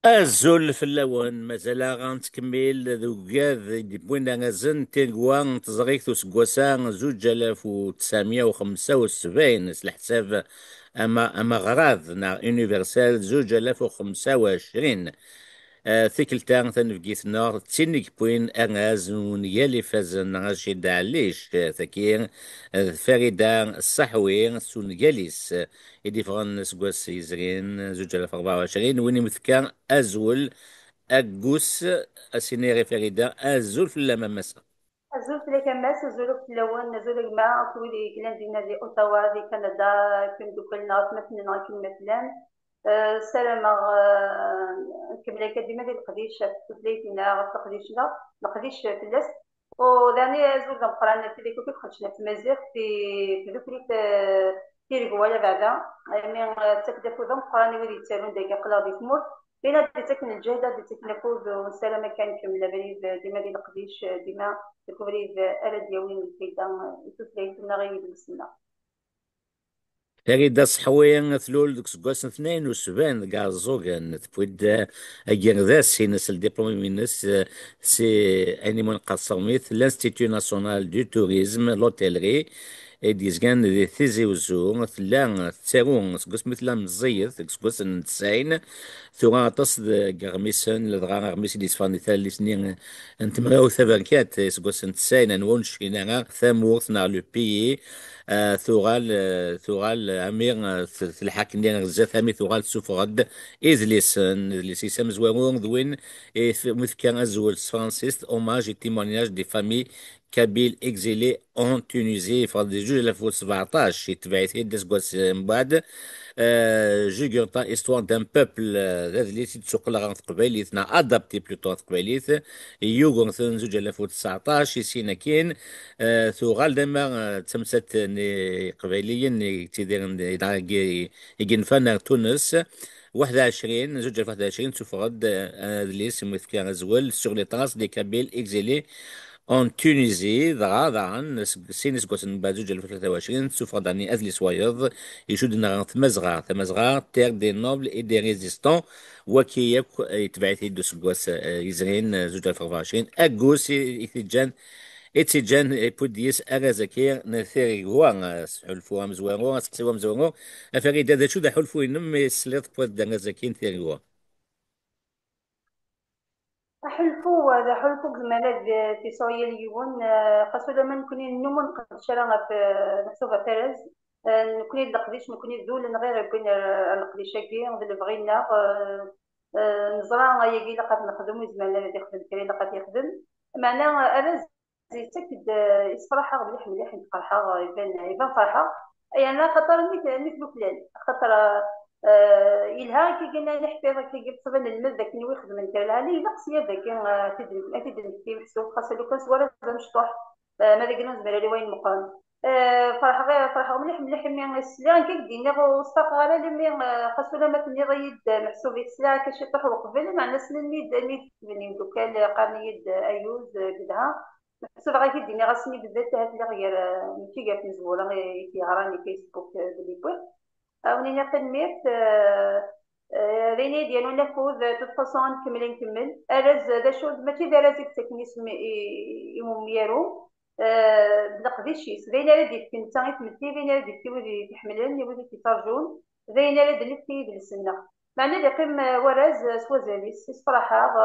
الزول في اللون مازال غنتكمل ذوكاذ بوين غازن تيغوان تزغيك سكواسان 2975 الحساب. اما غراض نا يونيفرسال 2025. ثيكلتا تنفقيت نار تينيك بوين اغاز ونيالي فازن غاشي دعليش ثكين فريدة الصحوي سونياليس يدي فغن سكواس يزرين 2024 وين مثكان ازول اكوس اسينيري فريدة ازول في اللمامسة. الزول في الكماس الزول في اللون الزول الماء كولي كلان دينا دي اوتاوا دي كندا كن دوكلنا مثلنا كم مثلا سلامة نكمل ديما ديال القديش في بليتنا غير القديشنا القديش في اللاس وداني زول قرانا في ديك كيف خرجنا في مزيغ في دوك اللي في ركوالا بعدا من تكدفو ذم قراني ولي تسالون ديك قلا دي تمر بين دي تكن الجهده دي تكن فوز والسلامه كان كمل بريد ديما ديال القديش ديما تكبري أرد يوين الفيدا يتوسلي تنا غير بالسنة. فريدة صحوي ثلول دوك سكواس 72 كاع الزوغان تبويد اجير ذا سينس الدبلومي منس سي اني منقسميت لانستيتيو ناسيونال دو توريزم لوتيلري ديزكان دي ثيزي وزو ثلا تسارون سكواس مثلا مزيد سكواس 90 ثورا تصد غرميسن لدغا غرميس دي سفاني ثالي سنين انت مراو ثبركات سكواس 90 نونش فينا ثامورث نا لو بيي ثغال امير في الحاكم ديال غزه ثامي ثغال سفرد اذ ليسن لي سيسام زوارون ذوين مثل كان ازول فرانسيس اوماج اي تيمونياج دي فامي كابيل اكزيلي اون تونيزي في جوج 2017 يتبعت هيد سكواس من بعد جيغونتا استوار دان بوبل هذا اللي تسوق لها قبيليت نا ادابتي بلوتو قبيليت يوغون زوج 2019 سينا كاين ثوغال دما تمست قبيليا تيدير يجي فانا تونس 21 زوج 21 تفرد اللي اسمه كان زوال سور لي تراس دي كابيل اكزيلي اون تونيزي ضغا سينس كوسن بعد زوج 2023 تفرد عني اذلي سوايض يشود ثمزغا تير دي نوبل اي دي ريزيستون وكي يتبعث يدو سكواس يزرين زوج 2024 اكوس يتجان اتجان بوديس اغازاكي نثيري هو حلفو مزوارو سقسيو مزوارو افريد هذا شو ذا حلفو ينم سليط بود اغازاكي نثيري هو. حلفو زمان في سوريا اليوم خاصو لما نكوني نومون قد شرا في محسوبة فارز نكوني القديش نكوني ذول غير بين القديش كي اللي بغينا نزرع يجي لقد نخدم زمان اللي يخدم كري لقد يخدم معناه أرز يتأكد يصراحة مليح مليح يتقرحة يبان فرحة يعني خاطر مثل فلان خاطر يلها كي قلنا نحفظ كي قلت صبن المد ذاك اللي يخدم انت لها لي نقص يدك تدري كي محسوب خاصة لو كان صوالح مشطوح ماذا قلنا زبالة لي وين مقام فرح غير فرح مليح مليح من السلان كي دينا وصفقة على لي خاصو لما تني ضيد محسوب السلان كشي طح وقبل مع الناس الميد بنين دوكا قرنيد ايوز قدها محسوب غير كي دينا غاسني بالذات هاد اللي غير كي قالت نزوله غير كي غراني فيسبوك بلي ونينا تنميت ريني ديالو نفوذ تتصون نكمل أرز دا شو ماشي دا رازي تكنيس يموميارو بلقديشيس رينا راه ديك كنت تمثي رينا راه ديك ودي تحملن ودي تترجون رينا راه دلتي بالسنة معنى اللي قيم وراز سوازاليس صراحة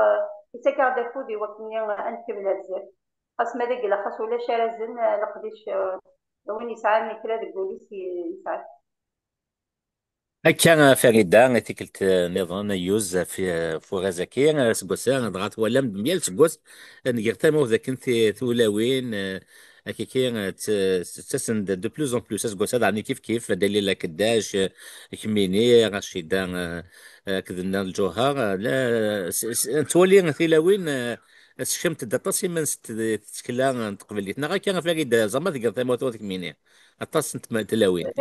يتكار دا فودي وقتني أنكمل بزاف خاص ما داك لا خاص ولا شارزن لقديش وين يسعى ميكرا ديك بوليس يسعى هكا فريدة تيكلت نظام يوز في فوغازاكي سكوسا ضغط ولا ميال سكوس نقرتا مو ذاك انت ثولاوين هكاكي تسند دو بلوز اون بلوس سكوسا دعني كيف دليل كداش كميني رشيدة كذنا الجوهر لا تولي ثولاوين شمت داطاسي من تتكلا تقبليتنا غير كان فريدة زعما تقرتا مو كميني اطاس انت تلاوين.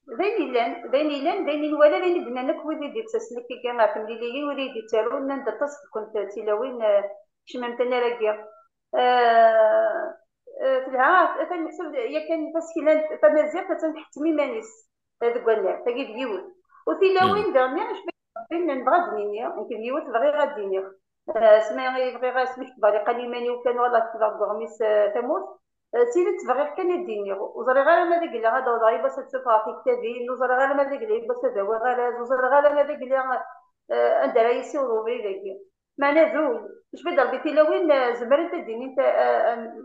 داين ولا داين بدنا نكوي دي تسلك كما تمليلي ولي دي تارون نند تصل كنت تلاوين شممتنا رقيا في العراق تنحسب يا كان تسكيلان تمازيغ تنحتمي مانيس هذا قلنا تجي ديول وتلاوين درنا فين نبغى دنيا يمكن يوت بغي غادي دنيا سمعي بغي غا سميت بالي قال لي ماني وكان والله تبغى غميس تموت سيدي تبغي كان الدنيا وزري غير ما ذاك اللي غادا وضعي بس تسفى في كتابي وزري غير ما ذاك اللي بس هذا غير وزري غير ما ذاك اللي عند رئيسي وروبي ذاك معنى ذول مش بدي ربيتي لوين زمرت الدنيا انت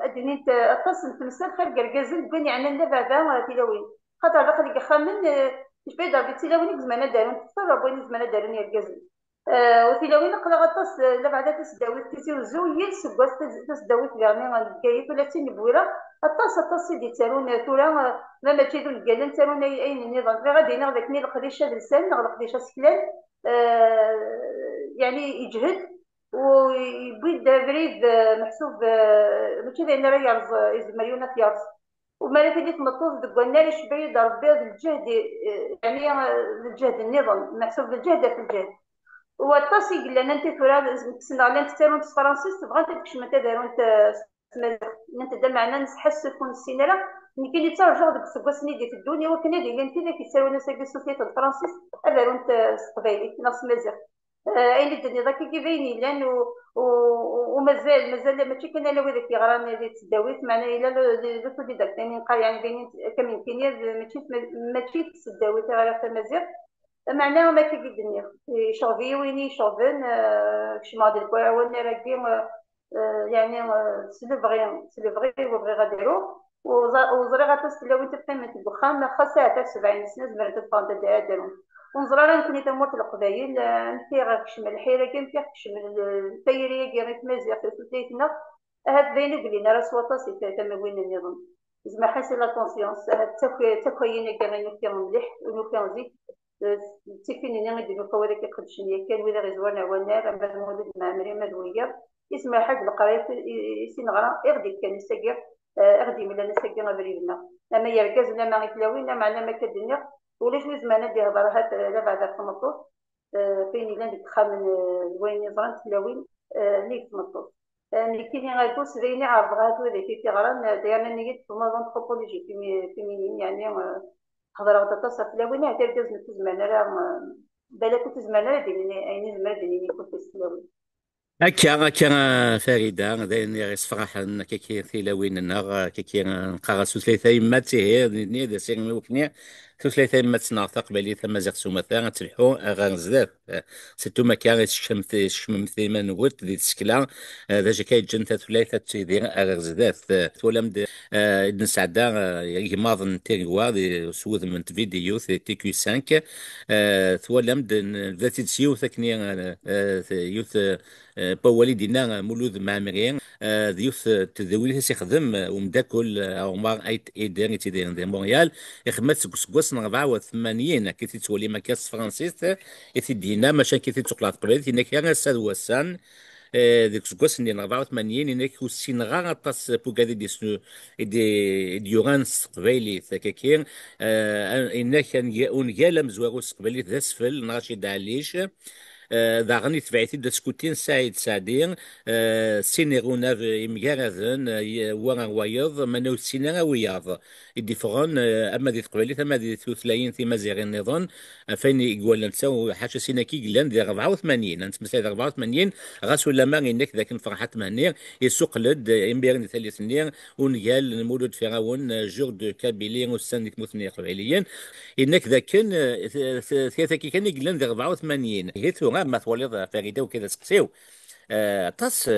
الدنيا انت اتصل في مسار خير قرقازل بني عنا بعدا تلوين خاطر داخل خامن مش بيضرب بتسيلوين زمان دارون تصرف وين زمان دارون يركزن وتيلوين قلا غطاس لا بعدا تسداوي تيسير زويل سكواس تسداوي يعني الكيف ولا تين بويرة الطاس سيدي تارون تورا ما ماشي دون قالن تارون اي نظام غادي ناخذ كني القريشه لسان ناخذ القريشه سكلان يعني يجهد ويبيد بريد محسوب ماشي لان راه يرز مليونات يرز وما تجي تمطوز دقنا ليش بعيد ربي الجهد يعني الجهد النظام محسوب الجهد في الجهد والتصي قال لنا انت ثورة سنا على انت تارون فرنسيس تبغى انت تكشم انت دارون انت دا معنا نحس تكون السينارا اللي كاين يترجع ديك السكواسني ديال الدنيا وكنا ديال انت ذاك يسالوا ناس ديال السوسيته الفرنسيس دارون قبايلي ناس مازال اين الدنيا ذاك كيبين لان ومازال ماشي كان انا وذاك يغران ديال التداويت معنا الا لو دي داك يعني قال يعني بين كامينكينيا ماشي التداويت غير في مازال معناها ما كيجي الدنيا شوفي ويني شوفن كش ما دير كوا وانا راكي يعني سي لو فغي وبغي غاديرو وزري غاتس لو انت قيمه الدخان خاصها تاع 70 سنه زمرت الفانتا دارو ونزرا راه نكوني تموت القبايل نتي غا كشمل الحيره كاين فيها كشمل التيريه كاين غير مازيغ في سوسيتنا هاد بينو قلينا راه سواطا سي تما وين النظام زعما حاسه لا كونسيونس هاد تاكوين كاين نوكي مليح ونوكي زيت تيفيني نغي ديرو فوالك كيقدشني كان ولا غزوانا ونار اما المولد مع مريم الويا يسمع حاج القرايه سينغرا يغدي كان يسقر اغدي من انا سقر بريدنا اما يركز لا ما غيتلاوينا معنا ما كدنيا ولا شويه زمان دي هضرات لا بعد 18 فين الا ديك خامن وين يزران تلاوين نيت 18 اللي كاين غادوس بيني عرض غادو اللي في غران ديالنا نيت في موضوع انثروبولوجي في يعني هضره غتصف تلاوين حتى الجوز نتزمان راه بالك تزمان راه ديني اين زمان ديني كنت تسلاوي هكا فريدة داين يغيس فرحا كيكي ثيلاوين النار كيكي نقرا ثلاثة يمات تيهير ني دا سيرمي وكنيا ثلاثة يمات نعرف بالي ثم زيغ سومثا تلحو غير زداف ستو ما كان شمم ثيمان وت دي تسكلا ذا جا كايجن ثلاثة تيدير غير زداف ثولم ابن سعدا يماض نتيريوا سوذ من فيديو تي كيو 5 ثولم ذاتي تسيو ثكني يوث بوالي دينا مولود مع مريم ضيوف تدويل سيخدم ومداكل عمر ايت ايدر تيدير دي مونريال يخدم سكوس 84 كي تولي مكاس فرانسيس دينا ماشان كي تقلع قبل هناك كان ساد وسان ديك سكوس ندير 84 هناك وسينغا غطاس بوكادي دي سنو ديورانس قبيلي ثكاكين هناك كان يا مزواغو قبيلي ذا سفل رشيد عليش داغني تبعتي دا سكوتين سعيد سعدين سينيغونا يمكارذن ورا وايض منو سينا وياض يديفغن اما دي تقبلي اما دي ثلاثين في مزيغ نظن فين يقول نتساو حاجه سينا كي قلان دي 84 انت مسايد 84 غاس ولا ما انك ذاك فرحت مهنير يسوق لد امبيرن ثالث نير ونقال المولود فرعون جورد كابيلي وساندك مثني قبيليين انك ذاك كان ثلاثه كي كان يقلن دي 84 هي ثورة ما تولي فريده وكذا سقسيو طاس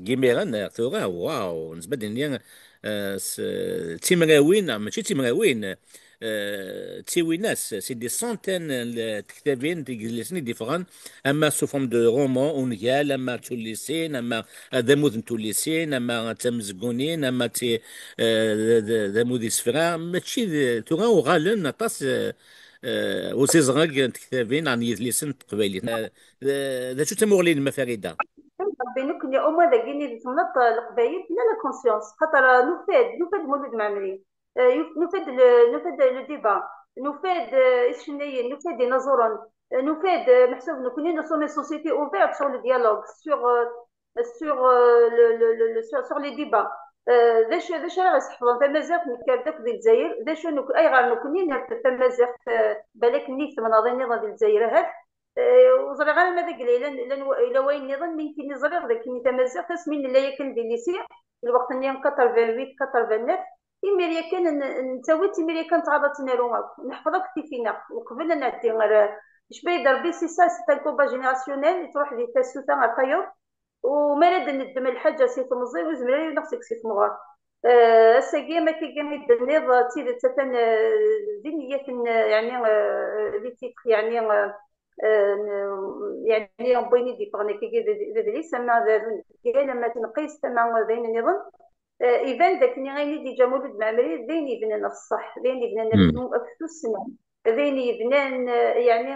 كيميران ثورة واو نسبة لي تيمراوين ماشي تيمراوين تيويناس سي دي سونتين الكتابين تجلسني ديفران اما سو فورم دو رومون ونيال اما توليسين اما ذا مدن توليسين اما تمزقونين اما تي ذا مودي سفرا ماشي تورا وغالن طاس وسيزغاك كتابين عن يدلسن قبيلي ذا شو تمغلين المفاريدة بينك يا أما ذا جيني تمنط القبايل لا لا كونسيونس خاطر نفاد مولود معمري نفاد لو ديبا نفاد إشنية نفاد نزورا نفاد محسوب نكوني نو سون سوسيتي اوفيرت سور لو ديالوج سور لي ديبا ذاش راه يصحفون تمازيغ نكردك ديال الجزائر ذاش اي غير نكوني تمازيغ بالك نيت مناضلين ديال الجزائر هاد وزري غير ما ذاك إلا وين نظن من كي نزري ذاك كي تمازيغ تسمين لا يكن دي ليسي الوقت اللي 88 89 إميريا كان نسوي إميريا كانت عاد تنالو نحفظك فينا وقبل أن نعدي غير شبيه دربي سي سا سي ان كومبا جينيراسيونيل تروح لي تاسوتا غير طيور وما ندم الحاجه سي تمزي وزمري نفسك سي تمغار الساقيه ما كيجي النيض تيد تتن دينيه يعني لي تيتر يعني يعني بويني دي فغني كي دي سما لما تنقيس تما بين النظام إذا ذاك اللي غيني ديجا مولود معمري ذين يبنى الصح ذين يبنى مم. أكثر السنة ذين يبنى يعني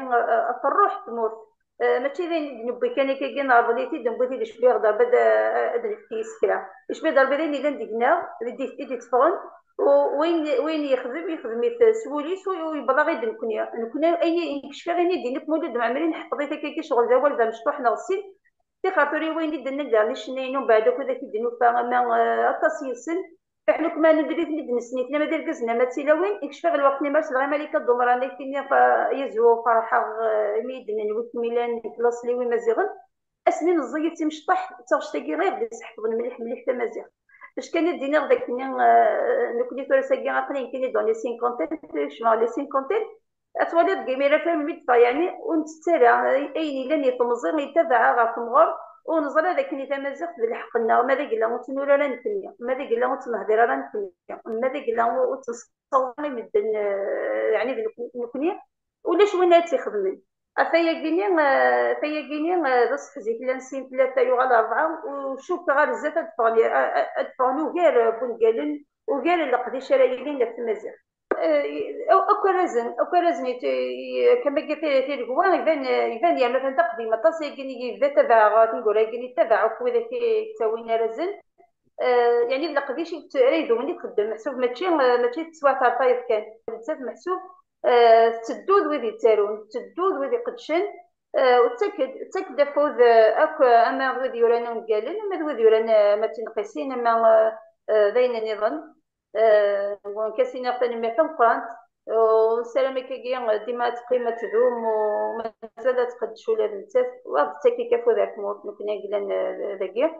الروح تموت ماشي ذين نبي كان كي نعرضيتي نبغي ليش بيغ ضرب بدا ادري في سكرا ايش بي ضرب ذين اذا دينا دي تفغن وين يخدم سوليس ويبغى غير نكون اي كشف غيني دينك مولود معمري نحفظيتها كي شغل جوال ذا مشطوح نغسل تي خاطري وين يدنا كاع شنينو بعد كذا كيدنو فما اكاسيسن فحنا كما ندري ندن سنيتنا ما دير كزنا ما تيلاوين يكشف الوقت اللي مارس غير مالك الضمراني كينيا يزو فرحه ميدنا نوت ميلان كلاس لي وين مزيغن اسنين الزيت تمشطح تاغشتاكي غير بلي حفظنا مليح مليح حتى مزيغ باش كان دينا داك نكوني تورا ساكي عقلين كاين دون لي 50 شمال لي 50 اتولد كيميرا فهم مدفع يعني ونتسالى اين لن يتمزغ يتبع غا تمغر ونظر هذاك اللي تمازغ بالحق لنا ماذا قال له تنورا لا نكنيا ماذا قال له تنهضر لا نكنيا ماذا قال له تصور مدن يعني نكنيا ولاش وين تيخدمن فيا كيني فيا كيني رصح زيك لانسين ثلاثة يغال أربعة وشوف غير الزفت أدفعلو غير بنقالن وغير القديش رايلين لتمازغ أو كرزن كما قلت في الجوان يبان يعني مثلا تقديم التصي يجيني يبدا تبع غادي نقول يجيني تبع وكذا كي تسوينا رزن يعني بلا قديش تريدو مني تخدم محسوب ماشي تسوى طايف كان بزاف محسوب تدود وذي تارون تدود وذي قدشن وتاكد فوز اكو اما وذي ورانا ونقالن اما وذي ورانا ما تنقسين اما ذين نظن ونكاسين ثاني ما فرانت والسلامة كي ديما تقيمة تذوم ومازال تقدش ولا نتاف وتاكي كافو ذاك موت نكنا قلنا ذاكير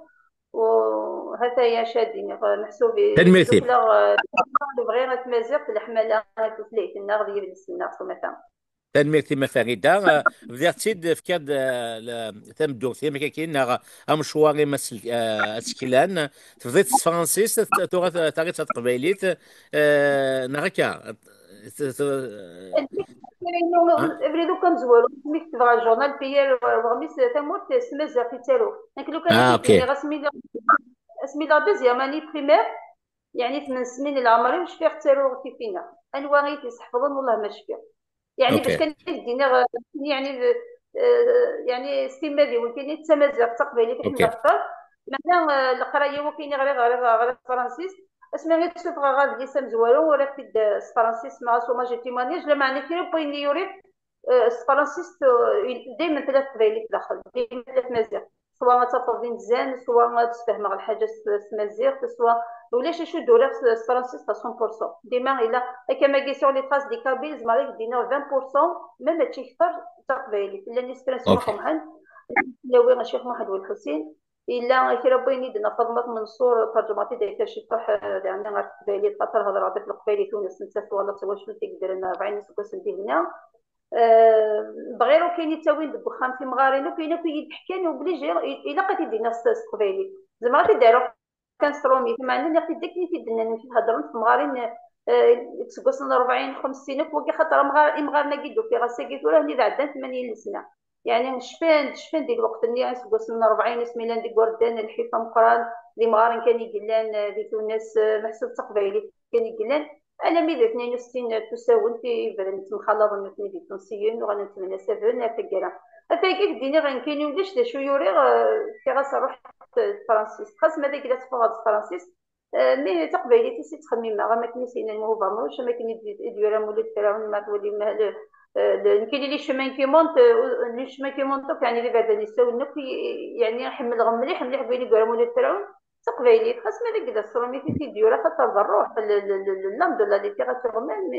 وهذا يا شادين محسوبي تنميتي دوكلا بغينا تمازيغ الحملة تفليت النار ديال السنة مثلا تنميتي مفاريدا بدات تسيد في كاد ثم دورتي ما كاين مشواري مسل اسكلان تفضيت فرانسيس تاغي تقبايليت نغاكا بريدو كم زوالو ميك تبغى الجورنال بيير وغميس تموت سمازة في تالو لكن لو كان اوكي تيجي اسمي لا دوزيام اني بريمير يعني 8 سنين العمري مش فيه تالو كيفينا انواعي تيسحفظون والله ما شفيه يعني باش اوكي كان يدينا يعني يعني استمادي وكاين تمازيغ تقبيلي في اوكي الدفتر مثلا القرايه وكاين غير فرانسيس اسمع غير تشوف غير لسان زوالو ولا في فرانسيس مع سوما جيتي مانيج لما عندك بوين يوريك فرانسيس دائما ثلاث قبايلي في الاخر دائما ثلاث مزيغ سواء تفضين زان سواء تفهم على الحاجه مزيغ سواء ولاش شو دوله فرانسيس 100% ديما الا كما قال سور لي تراس دي كابيلز مالك دينا 20% ما ماشي كثر تقبايلي الا نسترسو اوكي رقم لا وين الشيخ محمد والحسين الا كي ربي يدنا فاطمه منصور ترجماتي دايره شي طرح عندنا غير قبايلي خاطر هضر عاد في القبايلي تونس نسات ولا سوا شنو تيقدر لنا 40 ناس هنا بغيرو كاين التاويل الدخان في مغارين وكاين كي يتحكى وبليجي الا قد يدينا قبايلي زعما تيدارو كان سترومي كما عندنا ناخذ داك اللي تيدنا نهضروا في مغارين تسقسنا 40 50 فوق خاطر مغارنا كيدو في راسي كيتو راه اللي عندنا 80 سنه يعني شفان ديك الوقت اللي تسقسنا 40 سميلان ديك وردان الحيفا مقران اللي مغارين كان يقلان ديك الناس محسوب تقبايلي كان يقلان انا ميدا 62 تساون في بلد مخلط نتني في تونسيين وغنتمنى سافرنا فكرا افاكيك ديني غنكيني وداش دا شو يوري في غاس روح فرانسيس خاص ماذا كلا تفغد فرانسيس مي تقبايلي تيسي تخمم غا ما كنيسينا الموفا مروش ما كاين ديورا مولد فرعون ما تولي مهل كاين لي شومان كي مونت لي شومان كي مونط يعني اللي بعد يساونك يعني حمل غم مليح مليح بيني كاع مولد فرعون تقبايلي خاص ماذا كذا الصرومي في ديورا خاطر الروح الحمد لله اللي فيها تغمم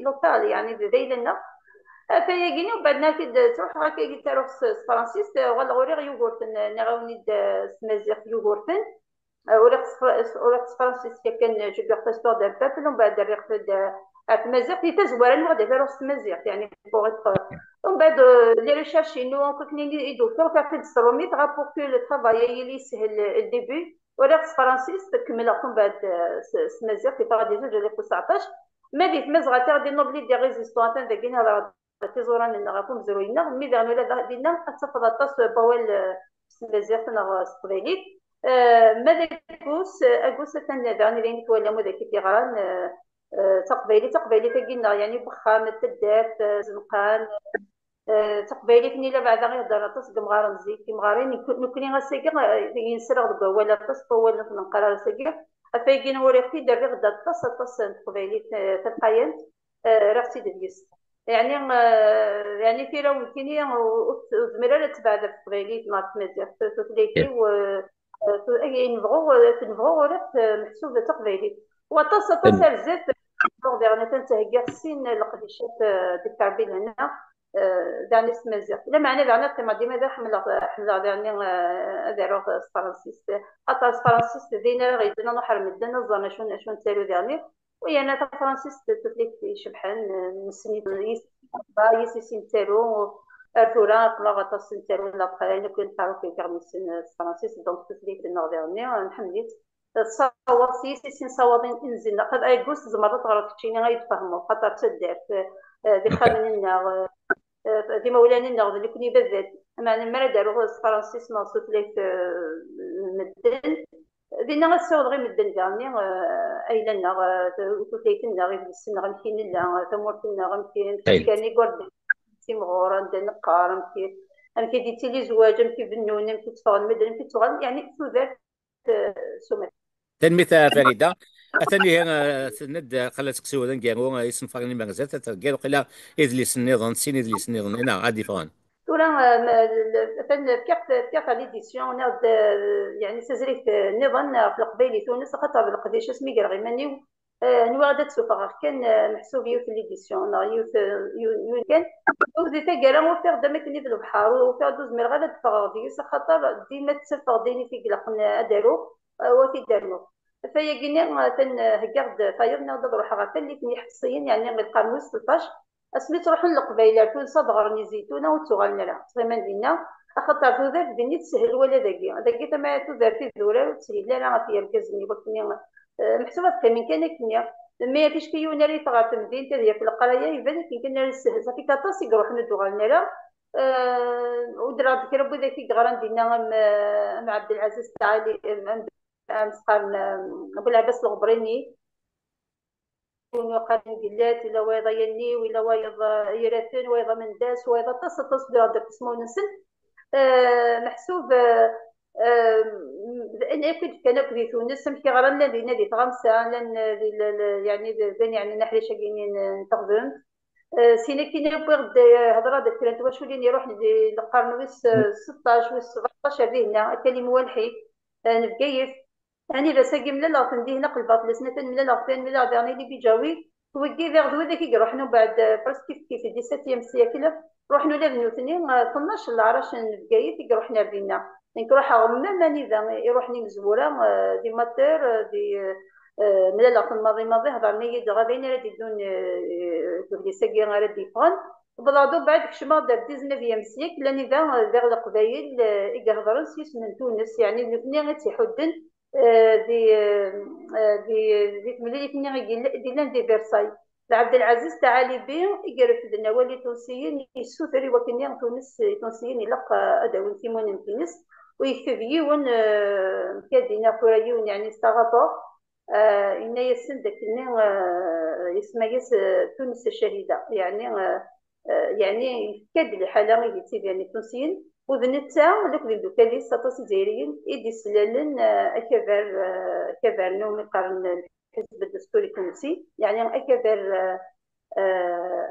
لوكال يعني زي لنا فيجيني وبعد ناكد تروح هكا قلت تروح فرانسيس ولا غوري يوغورتن نغاوني سمازيغ يوغورتن وريق فرانسيس كان جو بيغ دو بابل ومن بعد ريق تمازيغ في تزوار نغدا فيروس تمازيغ يعني بوغ ومن بعد لي ريشيرش نو كني يدو فيغ في السروميت غا بور كو لو طرافاي يلي سهل الديبي وريق فرانسيس تكمل من بعد تمازيغ في طرا دي زوج 19 ما ديت مازغا تاع دي نوبلي دي ريزيستون تاع داكين تيزوران نغاكم زروينا مي دانو لا دينا تصفد الطاس بوال تمازيغ نغ سبريليت ماذا كوس أقوس تنادان لين كوالا مذا كي تيغران تقبيلي تقينا يعني بخام تدات زنقان تقبيلي كني لا بعد غير دار مغارن زيت مغارين نكوني غاسيكا ينسرغ دغ ولا تص ولا نقرا ساكا افايكين وريختي دار غدا تص تقبيلي تلقاين رختي ديس يعني يعني في راو كيني زميرة تبع تقبيلي ما تمزيغ تليتي نبغوا ولا محسوب تقبيلي وطاس رزات ديالنا تنتهي السين القديشات ديك التعبيل هنا دعني سمازيغ لا معنى دعنا كما ديما دا حمل دعني دارو فرانسيس اطا فرانسيس دينا غيدنا نحر مدنا زعما شون تالو دعني ويا انا تا فرانسيس تفليك شبحان نسني يسين تالو ارتورا قلا غطاس تالو لا بخير كنت تعرف في كارميس فرانسيس دونك تفليك النور دعني نحمديت تصور سيسي صوابين انزلنا قد اي قوس زمرات غلط كتشيني غيتفهموا خاطر تدارت دي خامننا دي مولانا اللي كوني بذات معنى ما داروا فرانسيس ما صوت ليك مدن دينا غساو غير مدن كامي ايلنا وتوتيتنا غير بالسن غنكين لا تمورتنا غنكين كان يقول تيمغور عندنا نقار امكي ديتي لي زواج امكي بنون امكي تفاضل مدن امكي تغال يعني تودات سمات تنمية فريدة أثني هنا ند قلت قسيو ذن جانو اسم فاغني مغزات ترجع قلا إذ لي سنيضن سين إذ لي سنيضن هنا عادي فان تورا فن بيعت ليديسيون ناض يعني سزريت نظن في القبيلي تونس خاطر القديش اسمي قرغي ماني نوادت سوفا كان محسوب يوث ليديسيون يوث كان وذي تاقرا وفيغ دما كني في البحر وفيغ دوز مير غادا تفغ ديس خاطر ديما تسفغ ديني في قلقن ادارو وفي دارو فيا قلنا تن هكاغد فايرنا ضد روح غا اللي كني حصيين يعني القانون 16 اسمي تروح للقبيله تونس ضغرني زيتونه وتغنى لها تغيمان دينا اخطر تودار بني تسهل ولا داكي تما تودار في الذوره وتسهل لا لا في ركزني وقتني محسوبه كمين كان كنيا ما فيش كيونا ري طغى في المدينه هي في القرايه يبان كي كنا نسهل صافي كاطاس يروح ندوغلنا لا ودرا ذكر ربي ذاك غران دينا مع عبد العزيز تعالي مسقال ابو العباس الغبريني وقال قلات ولا ويضا يني ولا ويضا يرثن ويضا من داس ويضا تصل داك اسمه نسل محسوب انا كنت كان في تونس كي غرنا لنا دي خمسه لان يعني بني يعني نحري شاقين نتقدم سينا كي نبغي هضره داك انت واش وليني يروح للقرن ويس 16 ويس 17 هنا كلمه والحي نبقيف يعني بس من لا تنديه نقل باطل سنة من لا فين من لا داني اللي بيجاوي توجي ذا غدوة ذاك يروحنا بعد برس كيف في 17 سيكل روحنا لابن اثنين 12 العرش نبقيت يروحنا بينا ديك روح غمنا ماني ذا يروحني مزورة دي ماتير دي من لا في الماضي هضرني يد غاديين راه دون تولي ساكي غير دي فان بلادو بعد كشما دار 19 سيكل لاني ذا القبايل يهضرون سيس من تونس يعني اللي غتيحدن دي تمليلي كني دينا دي فيرساي عبد العزيز تعالي بي يقرف لنا ولي تونسيين يسوثري وكني تونسيين يلقى ادوين تيمون تونس ويكتب يون كادينا كورايون يعني استغطوا إن يسن داك يسمى يس تونس الشهيدة يعني يعني كاد الحالة اللي يعني تونسيين وذنتا لك ذي دوكالي ساطاس جزائريين إيدي سلالن كبر نومي قرن الحزب الدستوري التونسي يعني أكبر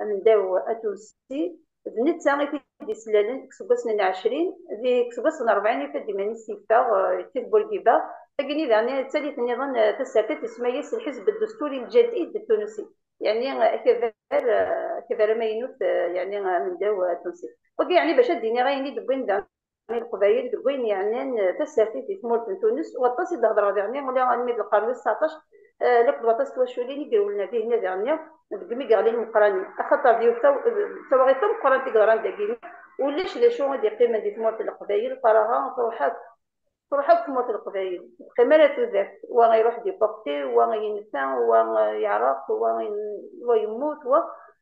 من داو التونسي ذنتا إيدي سلالن كسبسنا 20 ذي كسبسنا 40 يفدي ماني سيفا تيل بورقيبا لكن يعني ثالث النظام تسعة تسميس الحزب الدستوري الجديد التونسي يعني كبر ما ينوت يعني من داو تونسي وكي يعني باش ديني غايني دبين دعني القبايل دبين يعني تسافي في ثمورة تونس وطاسي دهضرا يعني ولا غنميد القرن 19 لك بطاس توشوليني يقولوا لنا فيه هنا يعني بقمي قال لي مقراني خاطر ديو تو تم قران تقران داكيني ولاش لا شو غادي قيمه دي ثمورة القبايل طراها تروح في القبائل كما تذاك وغيروح ديبورتي وغينسى ويعرق ويموت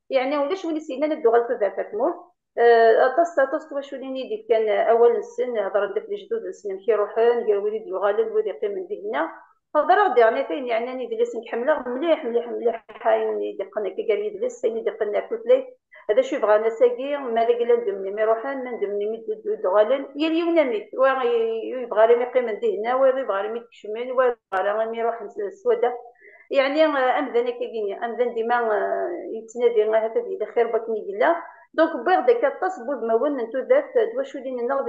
يعني ولاش ولي سينا ندو غير تذاك تموت أطاس واش وليني ديك كان أول السن هضر داك الجدود السن كي يروحون قال وليد يغالب وليد يقيم من دهنا هضر يعني فين يعني أنا يدلس نحمله مليح مليح مليح هاي يدقنا كي قال يدلس سيني يدقنا كتلي هذا شوف غانا ساقي ما لقى ندمني ما يروحان ما ندمني مد غالن يلي ونميت ويبغى لي يقيم هنا ويبغى لي يتكشمل ويبغى لي يروح السوده يعني امذن كيجيني امذن ديما يتنادي هكا ديال خير بكني قلا دونك بغ داك الطاس بود ما ون نتو ذات دواش ولينا نغ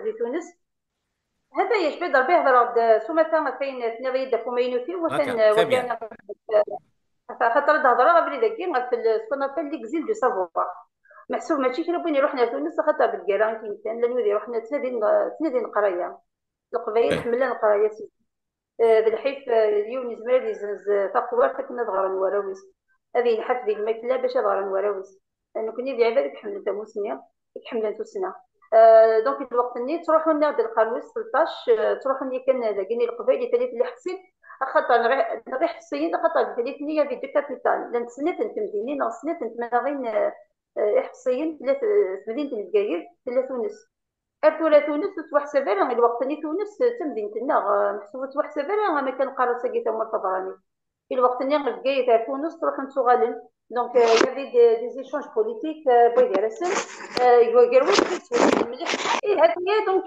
دي تونس هذا يشبه ضربي هضر سومة فين تنغي داكو ماينوتي هكا وثن تري بيان. وكان خاطر الهضره غير داكي في سكون ابل ليكزيل دو سافوار محسوب ماشي كي بغينا رحنا لتونس خاطر بالكيران كيمكن لان ودي رحنا تنادي القرايه القبايل حملنا القرايه بالحيث اليوم زمال يزنز تقوى كنا ضغرا وراويس هذه نحف ذي الماكله باش ضغرا وراويس لانه كنا ذي عباد كحملنا تموسنيا كحملنا توسنا دونك الوقت اللي تروحوا لنا د القانون 16 تروحوا لي كان داكني القبائل ثلاث اللي حسيت خاطر نغي حسين خاطر ثلاث نيه في دو كابيتال لان سنه تمديني ناقص سنه تمنغين حسين ثلاث في مدينه الجزائر ثلاث تونس ارتولا تونس توحسب راه الوقت اللي تونس تمدينتنا محسوبه توحسب راه ما كان قرا ساكي تما الطبراني في الوقت اللي غير تاع تونس تروح نتوغالن دونك يافي دي زيشونج بوليتيك بغا يدير رسم يوغيرو مليح اي هاد هي دونك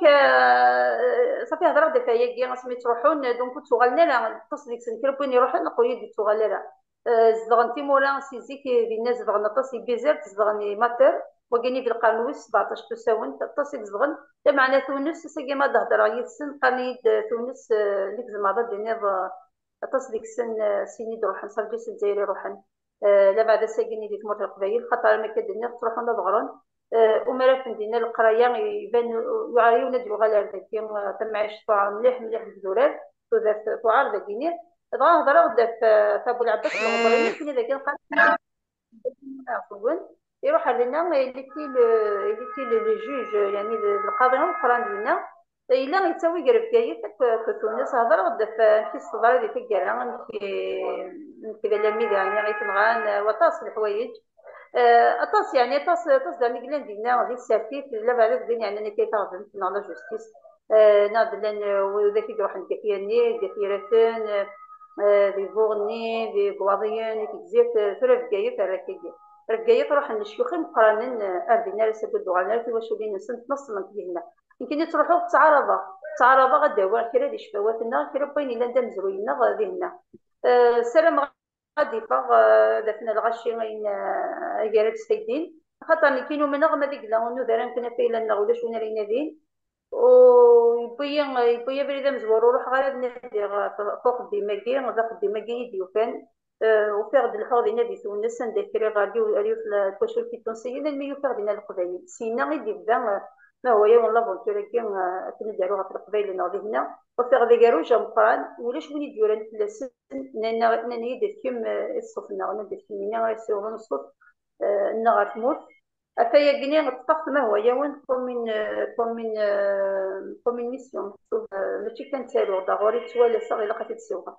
صافي هضره دفايا كي سميت تروحون دونك توغالنا لا تصل ديك سنه كي يروحون نقول يدي توغالنا زدغن تيمورا سيزيك الناس زدغن طاسي بيزير تزدغني ماتر وكاني في القانون 17 تساون تصل زدغن معنا تونس ساكي ما تهضر يتسن قانيد تونس ديك زعما دينيض تصل ديك السن سيني روحن صافي جيس الجزائري روحن لا بعد ساكني ديك مور القبايل خاطر ما كدنا تروحون لضغرون ومرات ندينا القرايه يبان يعايونا ديال غالا داكي تم عيش طاع مليح مليح بالزولال تودات طعار داكيني دغا هضره غدا في ابو العباس المغربي كنا داكي القانون عفوا يروح لنا اللي كي لو جوج يعني القاضي الاخرين ديالنا الا يتساوي قرب كايت في تونس هضر غدا في الصدر اللي في الكرا كذا لميد يعني غيتنغان وطاس الحوايج اطاس يعني طاس دا ميغلان ديالنا غادي تسافيت لا بعد الدنيا يعني انا كيتعرض في لا جوستيس ناض لان وذاك يروح الكثيرني كثيرتين دي فورني دي بواضيان كتزيت ثلاث جايات راكي رجعي تروح للشيوخ مقارنين اردينا رسالة دوغانا في واش بين سنت نص من كبيرنا يمكن تروحوا تعرضا غدا وار كرا دي شفواتنا كرا بين الا ندم زوينا غادي هنا سلام غادي فاغ دفنا الغشي غين جارات ستيدين خاطر كاينو من غما ديك لا ونو دارن كنا في لنا ولا شونا لينا دين ويبويا بريدا مزور وروح غير نادي فوق ديماكي غدا ديماكي يديو كان وفيغ د الحوض نادي تونس ندير غاديو اليو في الكوشول في تونسيين الميو فيغ دينا القبايل سينا غير ديبدا ما هو يا والله فونتورا كي كنديرو في القبايل ناضي هنا وفيغ دي كاروجا مقران ولاش ولي ديوران في السن نانا يدير كيم الصوفنا ندير كيمينا غير سيورون الصوف نغا تموت أفيا جنيه الطقس ما هو يوم كومين ميسيون ماشي كنتسالو ضروري توالى صغير لقيت تسوق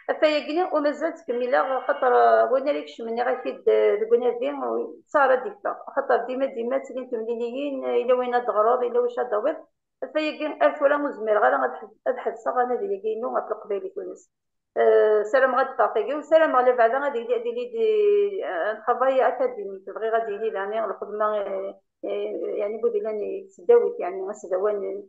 أفيا جنيه ومازال تكمل خاطر وانا ليكش من غاكيد البنادين صار ديكا خاطر ديما تلين تملينيين إلا وين الغراض إلا واش هادويض أفيا جنيه ألف ولا مزمر غير غاد صغا أنا ديال كاينو في القبائل تونس سلام غادي تعطيكي وسلام على بعدا غادي يدير لي طرافاي اكاديمي تبغي غادي يدير يعني الخدمه يعني بودي لاني تداويت يعني غسدوان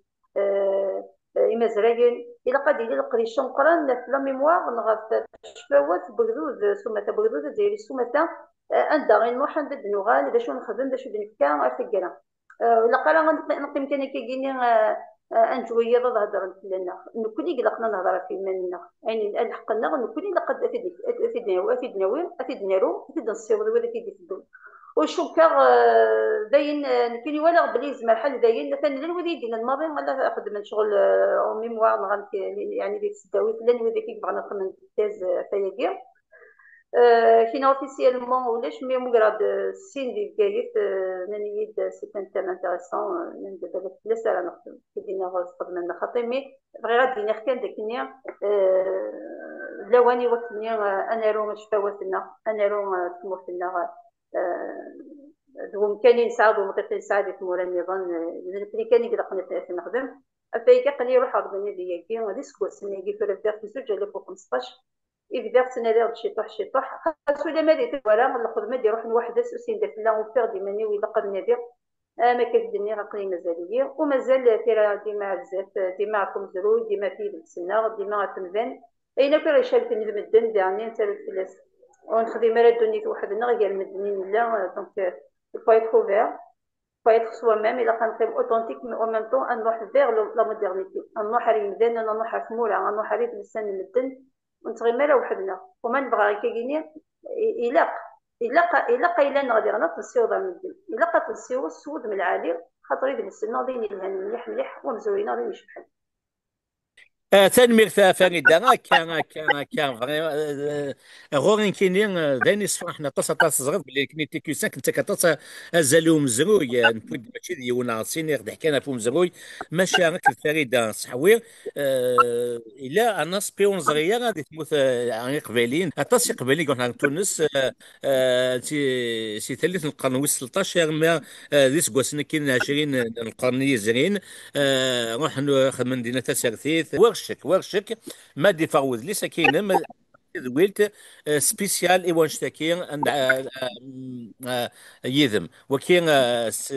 إما زراين إلا قد يدير القريشة مقران في لا ميموار نغا شفاوات بغدود سمة بغدود داير سمة عندها غير محمد نوغال باش نخدم باش نفكا في الكرا ولا قال نقيم كان كيجيني انجويه ضد هضر لنا نكوني قلقنا نهضر في مننا يعني الحق لنا نكوني لقد افيدنا وين افيدنا رو افيدنا الصيود ولا في الدول وشوكا داين كاين ولا بلي زعما الحال داين مثلا الوليدين الماضي ولا خدم شغل او ميموار يعني ديك السداوي لا نولي كي بغينا نخدم تيز فياكي كاين اوفيسيالمون ولاش مي مقراد السين ديال الكايت نانيد سي ان تيم انتريسون من دابا ثلاث ساعات نخدم كيدينا خدمه لنا خاطر مي بغي غادي نحكي داك النيا لواني وقت النيا انا رو مش فوتنا انا رو تموتنا دوم كان يساعد ومطيق يساعد في مورا النظام اللي كان يقدر نخدم فايكا قال لي روح عرضني ديالي غادي سكوت نيجي في رفدار في زوج 2015 يبدا تنادي شي طح خاصو الا ما ديت ولا من الخدمه ديال روح نوحد سوسين داك لا ونفيغ ديماني ولا قد نادي ما كتدني عقلي مازال ومازال فيها ديما بزاف ديما عكم زروي ديما فيه السنه ديما تمذن اين كان يشارك المدن يعني انت الفلاس ونخدم راه دونيت وحدنا غير المدنيين لا دونك faut être ouvert, faut être soi-même et la كنخدم authentique mais en même temps نروح vers la modernité نروح على المدن نروح على المولى نروح على لسان المدن ونتغير وحدنا وما نبغى كاينين إلا إلا نغادي غنط نسيو دار المدن إلا قات نسيو السود من العالي خاطر يدير السنة دين الهن مليح ومزوينة غادي مش بحال تنمير فريدة كان فريمون غورين كيني داني صفاحنا طاس صغير بلي كني تيكوسان كنت كطاس ازالو مزروي نفود ماشي ديونا سينير ضحكنا فو مزروي ماشي راك فريدة صحوي الا انا سبيون صغيره غادي تموت عن قبالين طاس قبالي قلنا تونس سي ثالث القرن و16 ما ذي سكواسنا كاين 20 القرن يزرين روح خدمة مدينة تسرثيث ورشك ما دي فاوز ليس كاين ما ويلت سبيسيال ايوان شتاكي عند يذم وكاين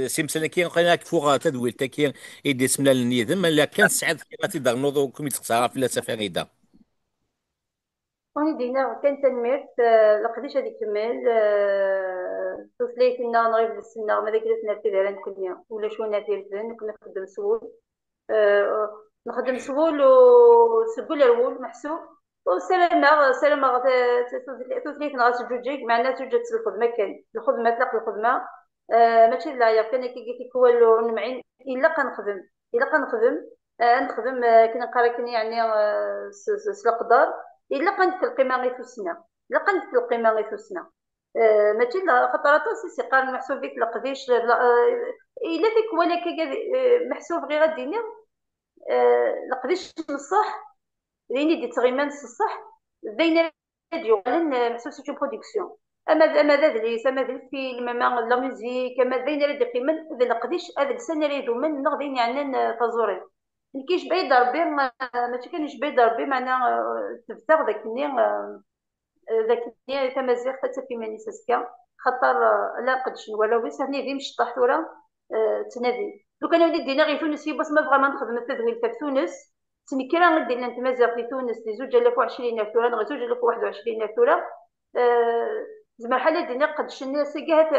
سيمسنا كاين قناك فوق تدويل تاكي يدي سمنا اليذم لا كان سعد كي تقدر نوضو كم تقصى في السفريده وني دينا كان تنميرت لقديش هذيك كمل توسليتنا نغيب للسنة ما داك اللي تنرتي دارا كنا ولا شو ناتي كنا نخدم سول نخدم سبول وسبول الأول محسوب وسلامة توثليث نغاس جوجيك معنا توجد الخدمة كان الخدمة تلق الخدمة ماشي لا يا كان كي كوالو نمعين إلا كنخدم كنا نقرا يعني سلقدار إلا كنت في القيمة غير السنة إلا كنت في القيمة غير السنة ماشي لا خطرات سي قال محسوب بك لقديش إلا فيك ولا محسوب غير الدنيا لقديش بصح ليني دي تغيمان الصح بين ديوالن محسوب سيتو برودكسيون اما ذا ليس اما ذا الفيلم اما لا ميوزيك اما ذين راه قيمن ذا لقديش هذا السنه راه دومن نغدين يعني تزورين كيش بعيد ربي ما كانش بعيد ربي معنا تبتغ ذاك النية تمازيغ حتى في مانيساسكا خاطر لا قدش ولا ويس هني ذي مش طاح ثورة تنادي لو كان وليد دينا غير تونس بس ما بغا ما نخدم التدوين في تونس سمي كي راه غدير لنا تمازيغ في تونس في 2020 ثورة نغ 2021 ثورة زعما حالة دينا قدش الناس كاع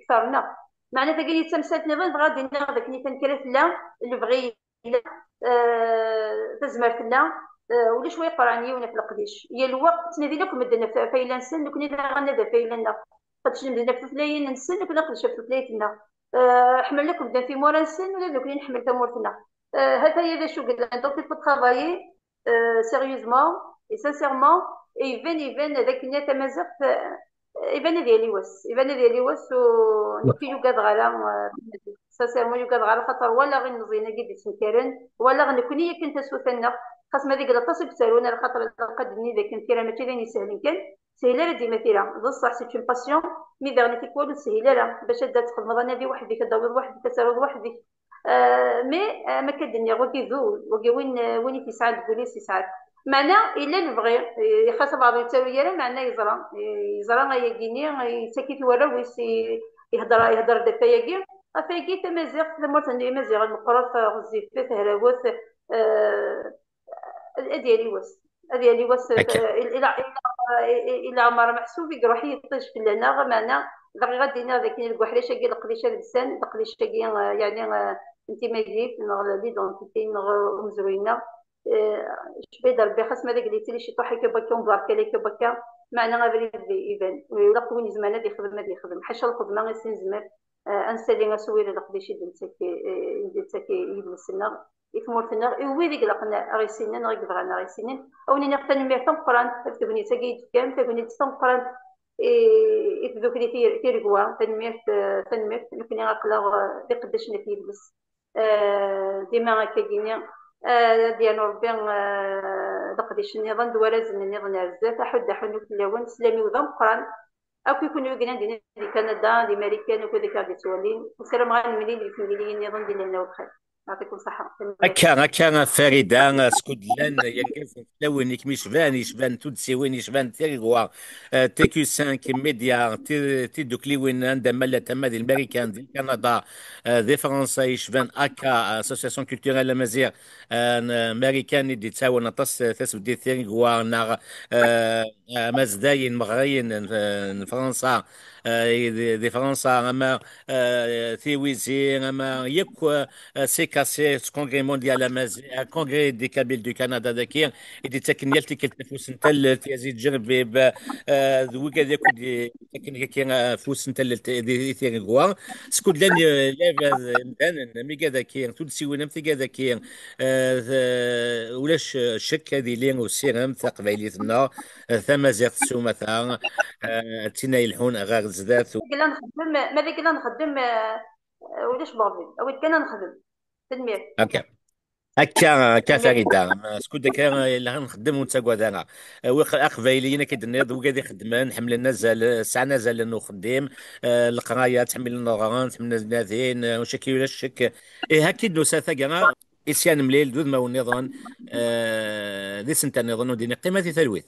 كثرنا معناتها كاين يتمسات نظام بغا دينا ذاك ني تنكرت لا اللي بغي تزمرت لا ولا شويه قرانيه ونا في القديش هي الوقت نادي لكم مدنا فايلا نسن كنا غندا فايلا لنا قدش مدنا في فلاين نسن كنا قدش في فلايتنا حمل لكم بدا في مورا نسن ولا كنا نحمل تمورتنا هذا هي ذا شو قلنا دونك il faut travailler sérieusement et sincèrement et يبان هذاك النية تمازق يبان ديالي واس ونكي يوقاد غالا ساسيرمون يوقاد غالا خاطر ولا غير نزينا كي تنكرن ولا غنكوني كنت سوثنا خاص ما ديك لا تصيب سالونا خاطر قدني ذاك نتيرا ماشي غير ساهلين كان سهيله ديما تيرا بصح سي اون باسيون مي فيرني كوالو سهيله لا باش تبدا تخدم غنادي وحدك تدور وحدك تسرد وحدك مي ما كدنيا غوكي ذو وكي وين تسعد تقولي تسعد معنا الا نبغي خاص بعض التاويه معنا يزرع غيكيني يسكت ورا ويس يهضر دفاياكي افايكي تمازيغ تمرت عندي مازيغ المقرط غزيف تهراوت ديالي واس الى عمر محسوب يروح يطيش في لنا معنا غير غادينا ذاك الكحريشه كي القديشه لسان القديشه كي يعني انت مازيت نغ ليدونتيتي نغ مزروينه. شبيد ربي خاص ما داك اللي تلي شي طوحي كبكا ومبارك عليك كبكا معنا غادي يبان ولا قوين زمان هادي يخدم هادي يخدم حاشا الخدمه غيسين زمر. انسالي غاسوير لا قديش يدنسك يدنسنا يثمرتنا وي ديك لقنا غيسينين غيكبغانا غيسينين او نينا تنمير تنقران تبني تاكيد كام تبني تنقران يتذكري في ركوا تنمير نكوني غاقلا دي قداش نتيبس ديما هكاكيني ديال ربي دقديش النظام دوارز النظام عزاف احد حنو كلاون سلامي وذا مقران اكو يكونوا يقولون دي كندا دي امريكان وكذا كادي تولين وسلام غنملي اللي في النظام ديالنا وبخير. يعطيكم الصحه. هكا فريدة سكودلان ينقف لون يشبان تودسي وين يشبان تيرغوا تي كيو 5 ميديا تي دوكلي وين عندما لا تمادي الامريكان دي كندا دي فرنسا يشبان اكا اسوسياسيون كولتورال امازيغ امريكان دي تاون تص تسبدي تيرغوا نار مازداين مغرين فرنسا دي فرنسا اما في ويزي اما يك سي كاسي كونغري مونديال كونغري دي كابيل دو كندا ذاكير دي تكن يلتي كل تفوس نتل تيزيد جربي ذوك هذاك دي تكن كي فوس نتل دي ثيغوا سكود لان لاف مدان ميغا ذاكير تونسي وين متي ذاكير ولاش شك هذه لين وسيرم تقبيليتنا ثم زيت سومثا تينا يلحون غير زدات قلنا نخدم ماذا قلنا نخدم ولاش بابي او كنا نخدم تنمير. هكا هكا تنمير فريدة سكوت داك اللي غنخدم ونتساكوا انا اقبايلينا كيدنيض وكادي خدمان حمل نزل ساعة نزل انه خديم القرايه تحمل النغران تحمل الناثين وشكي ولا الشك إيه هكي دوسا ثقنا اسيان مليل دود ما ونظن ذي سنتا نظن وديني قيمة ثلويث